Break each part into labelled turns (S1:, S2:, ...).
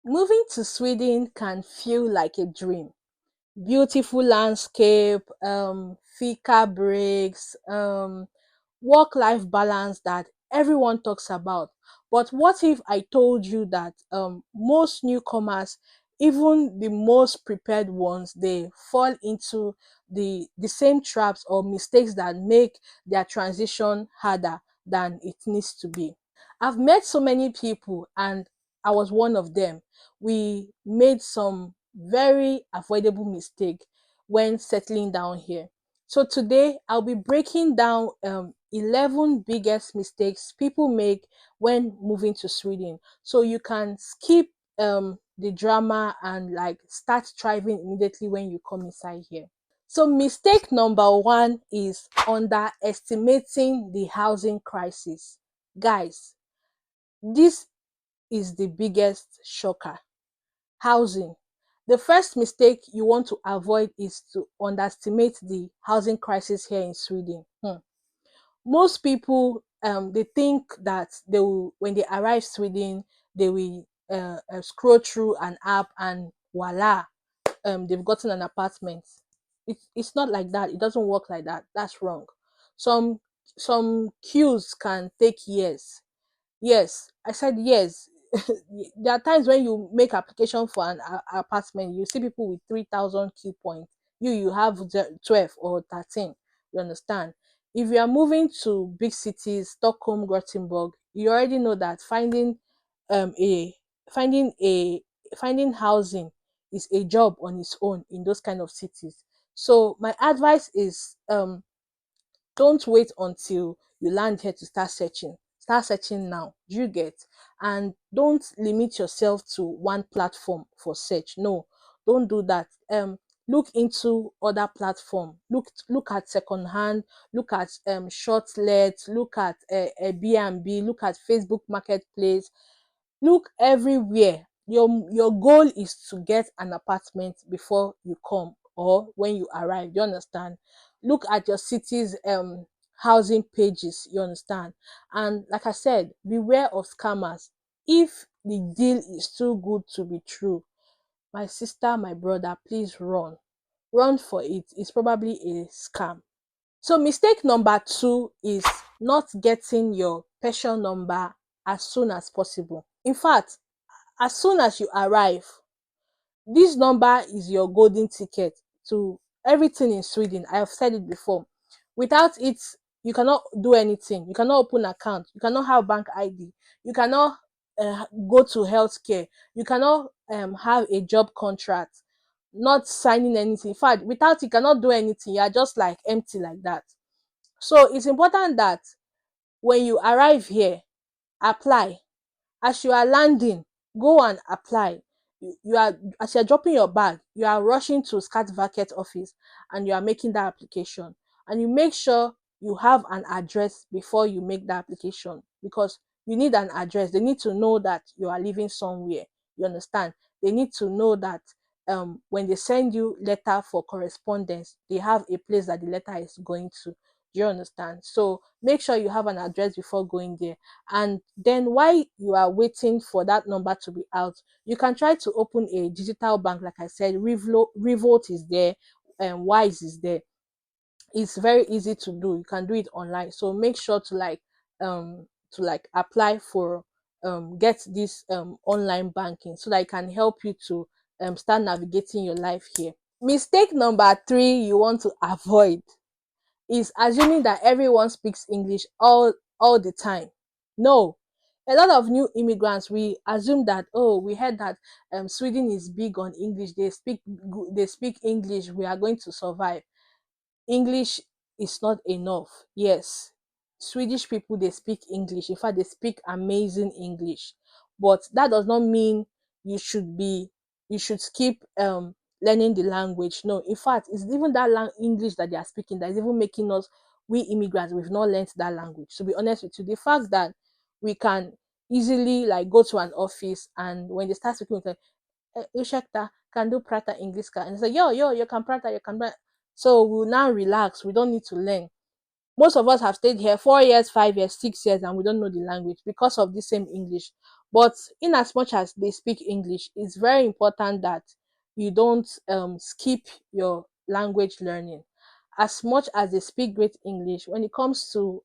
S1: Moving to Sweden can feel like a dream. Beautiful landscape, fika breaks, work-life balance that everyone talks about. But what if I told you that most newcomers, even the most prepared ones, they fall into the same traps or mistakes that make their transition harder than it needs to be. I've met so many people and I was one of them. We made some very avoidable mistake when settling down here. So today I'll be breaking down 11 biggest mistakes people make when moving to Sweden. So you can skip the drama and like start thriving immediately when you come inside here. So mistake number one is underestimating the housing crisis. Guys, this is the biggest shocker. Housing. The first mistake you want to avoid is to underestimate the housing crisis here in Sweden. Most people they think that they will when they arrive Sweden they will scroll through an app and voila, they've gotten an apartment. It's not like that. It doesn't work like that. That's wrong. Some some queues can take years. Yes, I said yes. There are times when you make application for an apartment, you see people with 3,000 key points. You have 12 or 13. You understand? If you are moving to big cities, Stockholm, Gothenburg, you already know that um a finding a finding housing is a job on its own in those kind of cities. So my advice is don't wait until you land here to start searching. Start searching now. Do you get? And don't limit yourself to one platform for search. No, don't do that. Look into other platform. Look at second hand. Look at short let. Look at Airbnb. Look at Facebook Marketplace. Look everywhere. Your goal is to get an apartment before you come or when you arrive. Do you understand? Look at your city's housing pages. You understand? And like I said, beware of scammers. If the deal is too good to be true, my sister, my brother, please run. Run for it. It's probably a scam. So mistake number two is not getting your pension number as soon as possible. In fact, as soon as you arrive, this number is your golden ticket to everything in Sweden. I have said it before. Without it, you cannot do anything. You cannot open account. You cannot have bank ID. You cannot go to healthcare. You cannot have a job contract. Not signing anything. In fact, without it, you cannot do anything. You are just like empty like that. So it's important that when you arrive here, apply. As you are landing, go and apply. You are as you're dropping your bag, you are rushing to Skatverket office and you are making that application. And you make sure you have an address before you make that application because you need an address. They need to know that you are living somewhere. You understand? They need to know that when they send you letter for correspondence, they have a place that the letter is going to. Do you understand? So make sure you have an address before going there. And then while you are waiting for that number to be out, you can try to open a digital bank. Like I said, Revolt is there and Wise is there. It's very easy to do. You can do it online. So make sure to like apply for get this online banking so that it can help you to start navigating your life here. Mistake number three you want to avoid is assuming that everyone speaks English all the time. No. A lot of new immigrants, we assume that, oh, we heard that Sweden is big on English. They speak English. We are going to survive. English is not enough. Yes, Swedish people they speak English. In fact, they speak amazing English. But that does not mean you should be you should skip learning the language. No, in fact, it's even that English that they are speaking that is even making us we immigrants we've not learned that language. To be honest with you, the fact that we can easily like go to an office and when they start speaking with ursäkta, can do prata English ka? And say, yo, you can prata, you can prata. So we'll now relax. We don't need to learn. Most of us have stayed here 4 years, 5 years, 6 years, and we don't know the language because of the same English. But in as much as they speak English, it's very important that you don't skip your language learning. As much as they speak great English, when it comes to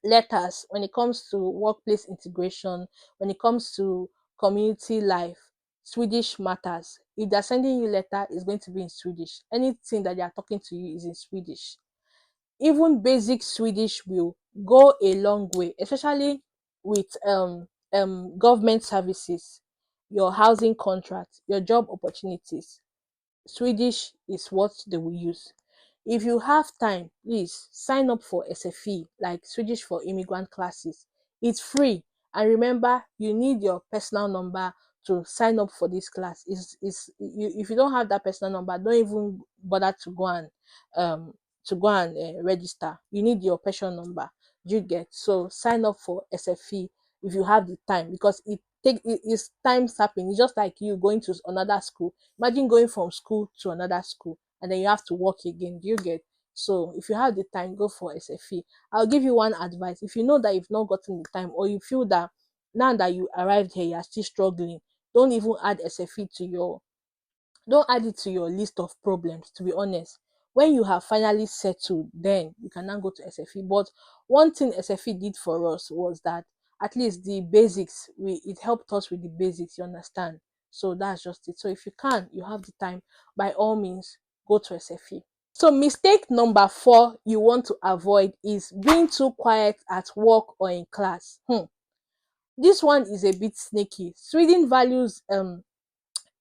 S1: letters, when it comes to workplace integration, when it comes to community life, Swedish matters. If they're sending you letter, it's going to be in Swedish. Anything that they are talking to you is in Swedish. Even basic Swedish will go a long way, especially with government services, your housing contract, your job opportunities. Swedish is what they will use. If you have time, please sign up for SFE, like Swedish for Immigrant classes. It's free. And remember, you need your personal number to sign up for this class. If you don't have that personal number, don't even bother um register. You need your personal number. You get so sign up for SFE if you have the time, because it is time sapping. It's just like you going to another school. Imagine going from school to another school and then you have to work again. Do you get? So if you have the time, go for SFE. I'll give you one advice. If you know that you've not gotten the time, or you feel that now that you arrived here, you're still struggling, don't even add SFE to your don't add it to your list of problems, to be honest. When you have finally settled, then you can now go to SFE. But one thing SFE did for us was that at least the basics, we it helped us with the basics, you understand? So that's just it. So if you can, you have the time, by all means, go to SFE. So mistake number 4 you want to avoid is being too quiet at work or in class. This one is a bit sneaky. Sweden values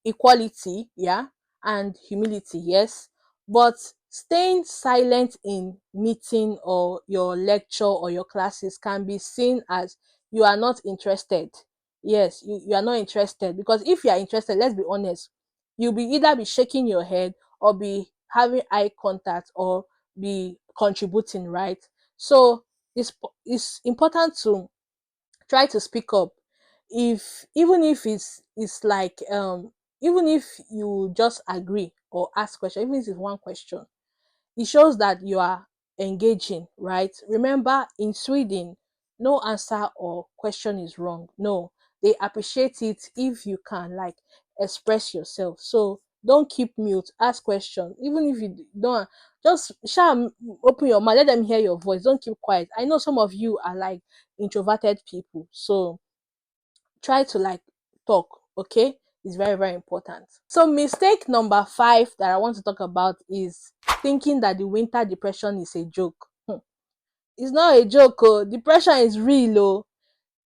S1: equality, yeah, and humility, yes, but staying silent in meeting or your lecture or your classes can be seen as you are not interested. Yes, you are not interested, because if you are interested, let's be honest, you'll be either be shaking your head or be having eye contact or be contributing, right? So it's important to try to speak up. If even if it's like even if you just agree or ask question, even if it's one question, it shows that you are engaging, right? Remember, in Sweden, no answer or question is wrong. No, they appreciate it if you can like express yourself. So don't keep mute, ask question. Even if you don't, just open your mouth, let them hear your voice. Don't keep quiet. I know some of you are like introverted people, so try to like talk, okay? It's very, very important. So mistake number 5 that I want to talk about is thinking that the winter depression is a joke. It's not a joke. Oh, depression is real. Oh,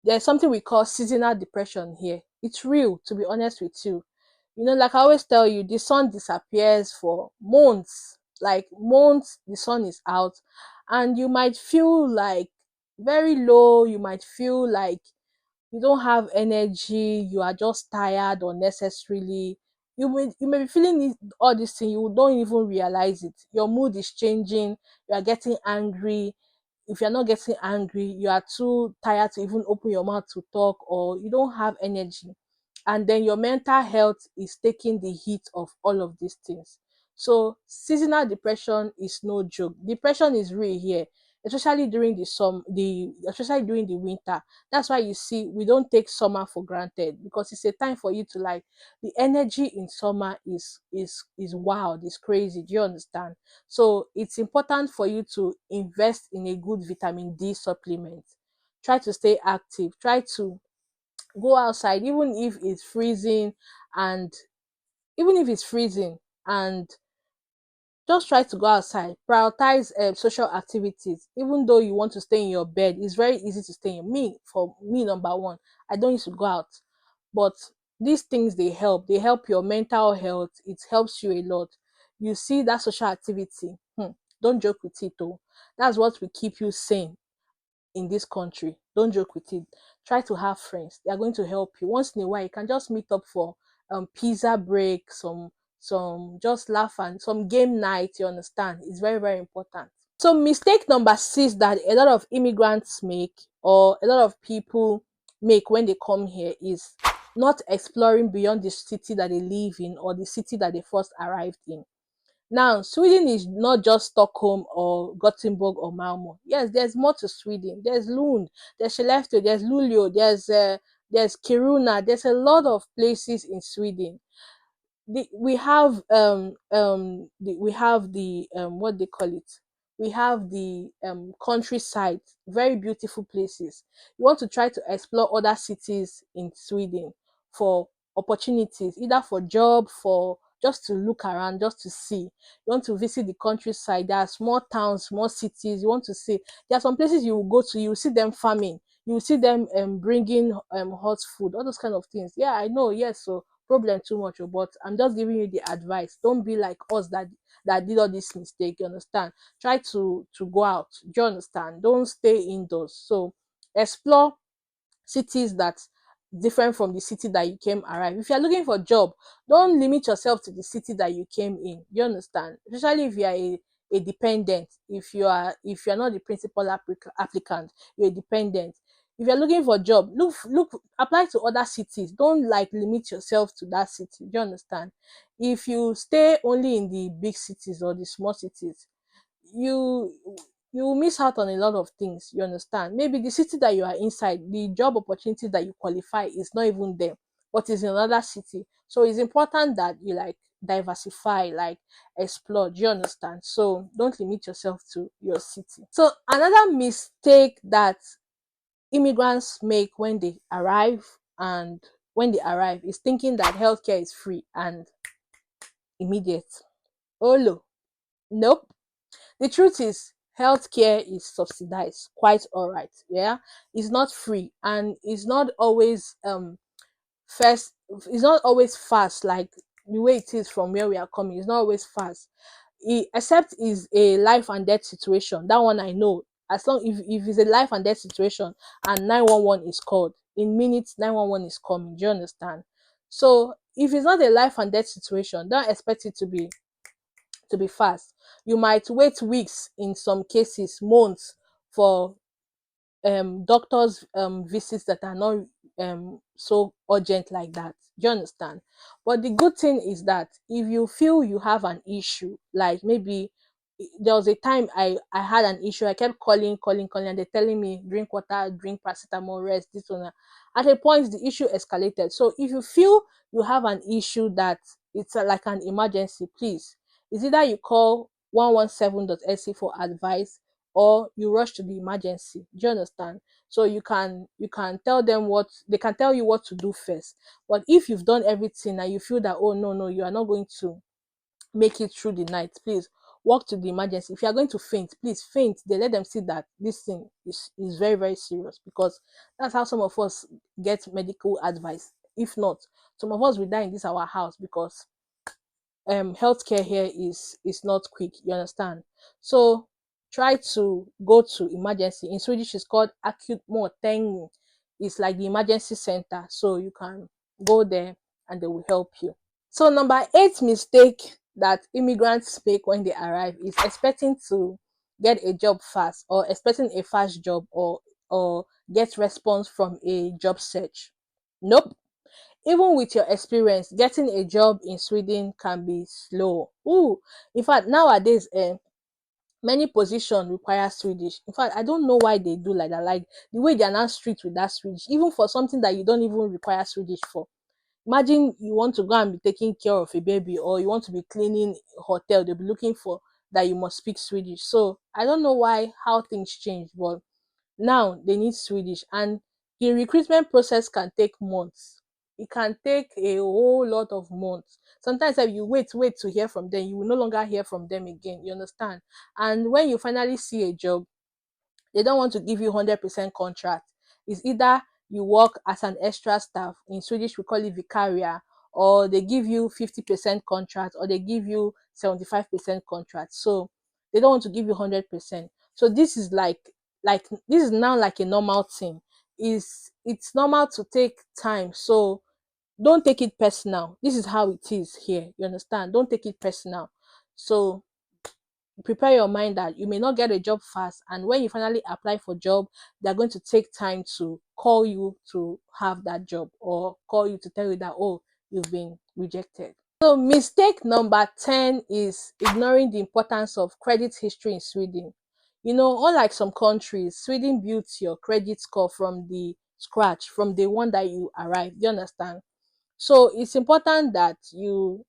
S1: there's something we call seasonal depression here. It's real, to be honest with you. You know, like I always tell you, the sun disappears for months. Like months, the sun is out, and you might feel like very low. You might feel like you don't have energy, you are just tired unnecessarily. You may be feeling all this thing, you don't even realize it. Your mood is changing, you are getting angry. If you're not getting angry, you are too tired to even open your mouth to talk, or you don't have energy. And then your mental health is taking the heat of all of these things. So seasonal depression is no joke. Depression is real here, especially during especially during the winter. That's why you see we don't take summer for granted, because it's a time for you to like, the energy in summer is wild, is crazy. Do you understand? So it's important for you to invest in a good vitamin D supplement. Try to stay active, try to go outside even if it's freezing, and even if it's freezing and just try to go outside. Prioritize social activities. Even though you want to stay in your bed, it's very easy to stay in. For me, number one, I don't used to go out, but these things they help. They help your mental health. It helps you a lot. You see that social activity. Don't joke with it, though. That's what will keep you sane in this country. Don't joke with it. Try to have friends. They are going to help you. Once in a while, you can just meet up for pizza break, some just laugh, and some game night. You understand? It's very, very important. So mistake number 6 that a lot of immigrants make, or a lot of people make when they come here, is not exploring beyond the city that they live in or the city that they first arrived in. Now, Sweden is not just Stockholm or Gothenburg or Malmo. Yes, there's more to Sweden. There's Lund, there's Skellefteå, there's Luleå, there's there's Kiruna, there's a lot of places in Sweden. We have we have the what they call it, we have the countryside, very beautiful places. You want to try to explore other cities in Sweden for opportunities, either for job, for just to look around, just to see. You want to visit the countryside, there are small towns, small cities you want to see. There are some places you will go to, you will see them farming, you will see them bringing hot food, all those kind of things. Yeah, I know, yes. So problem too much, oh, but I'm just giving you the advice. Don't be like us that did all this mistake. You understand? Try to go out. Do you understand? Don't stay indoors. So explore cities that different from the city that you came arrive. If you're looking for a job, don't limit yourself to the city that you came in. You understand? Especially if you are a dependent. If you're not the principal applicant, you're a dependent. If you're looking for a job, look apply to other cities. Don't like limit yourself to that city. Do you understand? If you stay only in the big cities or the small cities, you you will miss out on a lot of things. You understand? Maybe the city that you are inside, the job opportunity that you qualify is not even there, but is in another city. So it's important that you like diversify, like explore. Do you understand? So don't limit yourself to your city. So another mistake that immigrants make when they arrive is thinking that healthcare is free and immediate. Oh no, nope. The truth is, healthcare is subsidized, quite all right. Yeah, it's not free, and it's not always first. It's not always fast like the way it is from where we are coming. It's not always fast. Except is a life and death situation. That one I know. As long if it's a life and death situation and 911 is called, in minutes 911 is coming. Do you understand? So if it's not a life and death situation, don't expect it to be fast. You might wait weeks, in some cases months, for doctors visits that are not so urgent like that. Do you understand? But the good thing is that if you feel you have an issue, like maybe there was a time I had an issue, I kept calling, and they're telling me drink water, drink paracetamol, rest, this one. At a point the issue escalated. So if you feel you have an issue that it's like an emergency, please, it's either you call 117.se for advice, or you rush to the emergency. Do you understand? So you can tell them what they can tell you what to do first. But if you've done everything and you feel that, oh no, no, you are not going to make it through the night, please walk to the emergency. If you are going to faint, please faint. They let them see that this thing is very, very serious, because that's how some of us get medical advice. If not, some of us will die in this our house, because healthcare here is not quick. You understand? So try to go to emergency. In Swedish it's called acute mottagning. It's like the emergency center, so you can go there and they will help you. So number 8 mistake that immigrants make when they arrive is expecting to get a job fast, or expecting a fast job, or get response from a job search. Nope. Even with your experience, getting a job in Sweden can be slow. Ooh, in fact, nowadays, many positions require Swedish. In fact, I don't know why they do like that. Like the way they are now strict with that Swedish, even for something that you don't even require Swedish for. Imagine you want to go and be taking care of a baby, or you want to be cleaning a hotel, they'll be looking for that you must speak Swedish. So I don't know how things change, but now they need Swedish, and the recruitment process can take months. It can take a whole lot of months. Sometimes if you wait to hear from them, you will no longer hear from them again. You understand? And when you finally see a job, they don't want to give you 100% contract. It's either you work as an extra staff, in Swedish we call it vikaria, or they give you 50% contract, or they give you 75% contract. So they don't want to give you 100%. So this is like this is now like a normal thing. It's normal to take time. So don't take it personal. This is how it is here. You understand? Don't take it personal. So prepare your mind that you may not get a job fast, and when you finally apply for job, they're going to take time to call you to have that job, or call you to tell you that, oh, you've been rejected. So mistake number 10 is ignoring the importance of credit history in Sweden. Unlike some countries, Sweden builds your credit score from the scratch from the one that you arrive. Do you understand? So it's important that you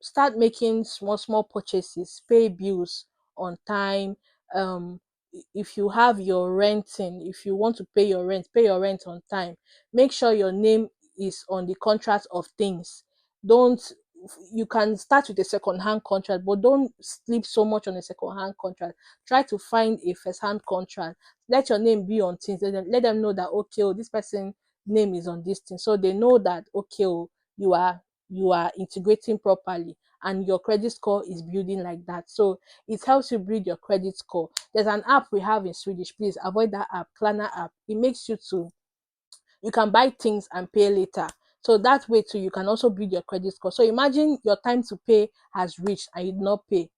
S1: start making small small purchases, pay bills on time. If you have your renting, if you want to pay your rent on time. Make sure your name is on the contract of things. Don't You can start with a second hand contract, but don't sleep so much on a second hand contract. Try to find a first hand contract. Let your name be on things. Let them know that, okay, oh, this person name is on this thing, so they know that, okay, oh, you are you are integrating properly, and your credit score is building like that. So it helps you build your credit score. There's an app we have in Swedish. Please avoid that app, Klarna app. It makes you to you can buy things and pay later. So that way too, you can also build your credit score. So imagine your time to pay has reached and you did not pay.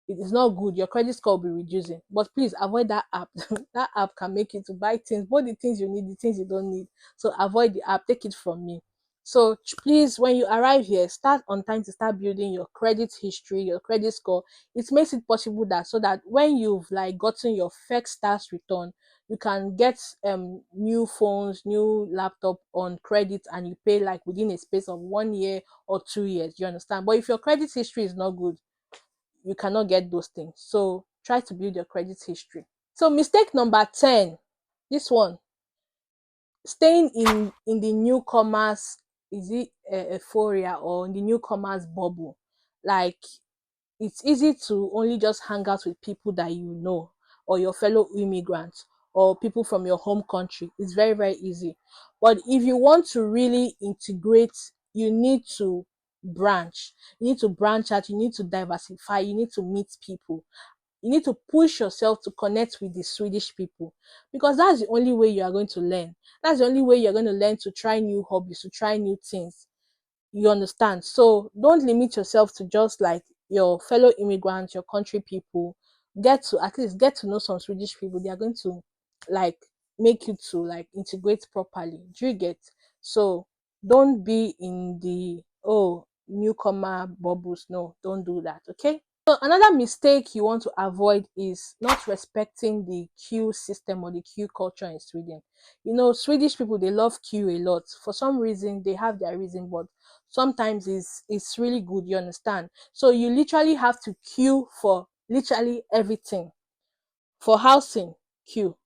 S1: It is not good. Your credit score will be reducing. But please avoid that app. That app can make you to buy things, both the things you need, the things you don't need. So avoid the app. Take it from me. So please, when you arrive here, start on time to start building your credit history, your credit score. It makes it possible that so that when you've like gotten your first tax return, you can get new phones, new laptop on credit, and you pay like within a space of 1 year or 2 years. You understand? But if your credit history is not good, you cannot get those things. So try to build your credit history. So mistake number 10, this one, staying in the newcomers, is it euphoria, or in the newcomers bubble. Like, it's easy to only just hang out with people that you know, or your fellow immigrants, or people from your home country. It's very very easy. But if you want to really integrate, you need to branch out, you need to diversify, you need to meet people, you need to push yourself to connect with the Swedish people, because that's the only way you are going to learn. That's the only way you're going to learn to try new hobbies, to try new things. You understand? So don't limit yourself to just like your fellow immigrants, your country people. Get to at least get to know some Swedish people. They are going to like make you to like integrate properly. Do you get? So don't be in the newcomer bubbles. No, don't do that. Okay. So another mistake you want to avoid is not respecting the queue system or the queue culture in Sweden. You know, Swedish people, they love queue a lot. For some reason, they have their reason, but sometimes it's really good, you understand? So you literally have to queue for literally everything. For housing, queue.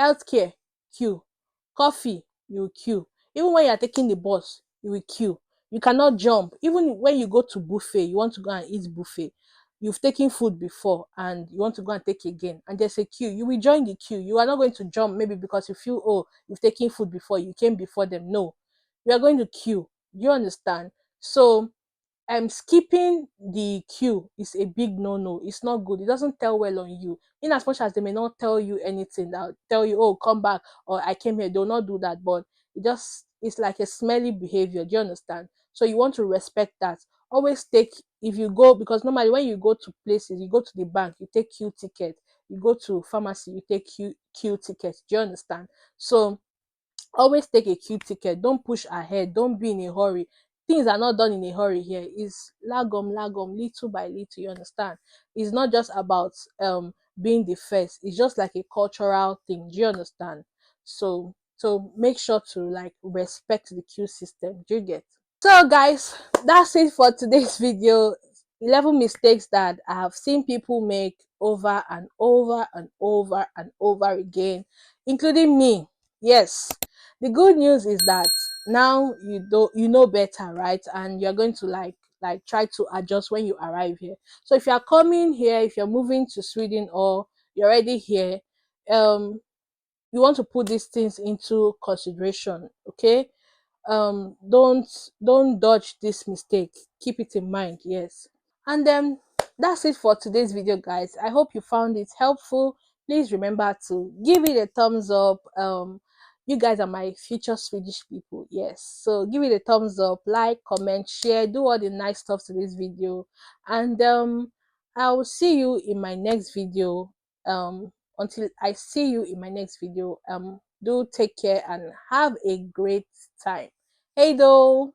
S1: Healthcare, queue. Coffee, you will queue. Even when you are taking the bus, you will queue. You cannot jump. Even when you go to buffet, you want to go and eat buffet. You've taken food before and you want to go and take again, and there's a queue. You will join the queue. You are not going to jump maybe because you feel, oh, you've taken food before, you came before them. No, you are going to queue. You understand? So skipping the queue is a big no-no. It's not good. It doesn't tell well on you. In as much as they may not tell you anything, that tell you, oh, come back, or I came here, they'll not do that. But it's like a smelly behavior. Do you understand? So you want to respect that. Always take, if you go, because normally when you go to places, you go to the bank, you take queue ticket. You go to pharmacy, you take queue ticket. Do you understand? So always take a queue ticket. Don't push ahead. Don't be in a hurry. Things are not done in a hurry here. It's lagom, little by little. You understand? It's not just about being the first. It's just like a cultural thing. Do you understand? So make sure to like respect the queue system. Do you get? So guys, that's it for today's video. 11 mistakes that I have seen people make over and over and over and over again, including me. Yes. The good news is that now you know better, right? And you're going to like try to adjust when you arrive here. So if you're coming here, if you're moving to Sweden, or you're already here, um you want to put these things into consideration, okay? Don't dodge this mistake. Keep it in mind. Yes. And then that's it for today's video, guys. I hope you found it helpful. Please remember to give it a thumbs up. You guys are my future Swedish people. Yes, so give it a thumbs up, like, comment, share, do all the nice stuff to this video. And I will see you in my next video. Until I see you in my next video, do take care and have a great time. Hey though.